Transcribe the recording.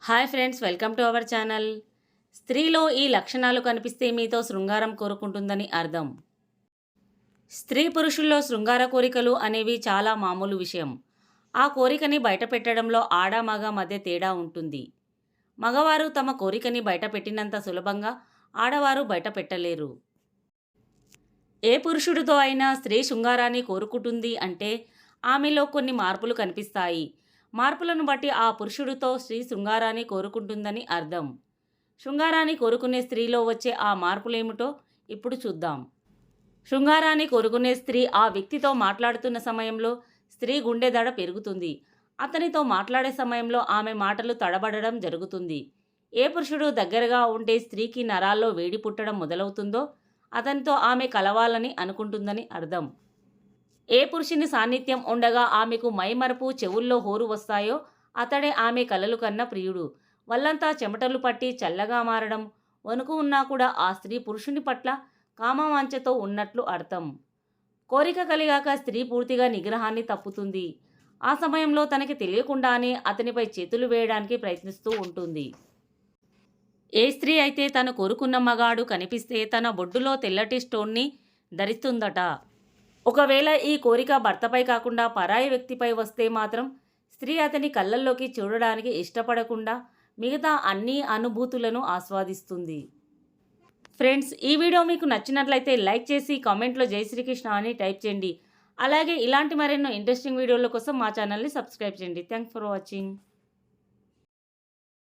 Hi friends, welcome to our channel. స్త్రీలో ఈ లక్షణాలు కనిపిస్తే మీతో శృంగారం కోరుకుంటుందని అర్థం. స్త్రీ పురుషుల్లో శృంగార కోరికలు అనేవి చాలా మామూలు విషయం. ఆ కోరికని బయటపెట్టడంలో ఆడ మగ మధ్య తేడా ఉంటుంది. మగవారు తమ కోరికని బయటపెట్టినంత సులభంగా ఆడవారు బయటపెట్టలేరు. ఏ పురుషుడితో అయినా స్త్రీ శృంగారాన్ని కోరుకుంటుంది అంటే ఆమెలో కొన్ని మార్పులు కనిపిస్తాయి. మార్పులను బట్టి ఆ పురుషుడితో స్త్రీ శృంగారాన్ని కోరుకుంటుందని అర్థం. శృంగారాన్ని కోరుకునే స్త్రీలో వచ్చే ఆ మార్పులేమిటో ఇప్పుడు చూద్దాం. శృంగారాన్ని కోరుకునే స్త్రీ ఆ వ్యక్తితో మాట్లాడుతున్న సమయంలో స్త్రీ గుండె దడ పెరుగుతుంది. అతనితో మాట్లాడే సమయంలో ఆమె మాటలు తడబడడం జరుగుతుంది. ఏ పురుషుడు దగ్గరగా ఉంటే స్త్రీకి నరాల్లో వేడి పుట్టడం మొదలవుతుందో అతనితో ఆమె కలవాలని అనుకుంటుందని అర్థం. ఏ పురుషుని సాన్నిధ్యం ఉండగా ఆమెకు మైమరపు, చెవుల్లో హోరు వస్తాయో అతడే ఆమె కలలు కన్న ప్రియుడు. వల్లంతా చెమటలు పట్టి చల్లగా మారడం, వణుకు ఉన్నా కూడా ఆ స్త్రీ పురుషుని పట్ల కామవాంఛతో ఉన్నట్లు అర్థం. కోరిక కలిగాక స్త్రీ పూర్తిగా నిగ్రహాన్ని తప్పుతుంది. ఆ సమయంలో తనకి తెలియకుండానే అతనిపై చేతులు వేయడానికి ప్రయత్నిస్తూ ఉంటుంది. ఏ స్త్రీ అయితే తను కోరుకున్న మగాడు కనిపిస్తే తన బొడ్డులో తెల్లటి స్టోన్ని ధరిస్తుందట. ఒకవేళ ఈ కోరిక భర్తపై కాకుండా పరాయి వ్యక్తిపై వస్తే మాత్రం స్త్రీ అతని కళ్ళల్లోకి చూడడానికి ఇష్టపడకుండా మిగతా అన్ని అనుభూతులను ఆస్వాదిస్తుంది. ఫ్రెండ్స్, ఈ వీడియో మీకు నచ్చినట్లయితే లైక్ చేసి కామెంట్లో జై శ్రీకృష్ణ అని టైప్ చేయండి. అలాగే ఇలాంటి మరెన్నో ఇంట్రెస్టింగ్ వీడియోల కోసం మా ఛానల్ని సబ్స్క్రైబ్ చేయండి. Thanks for watching.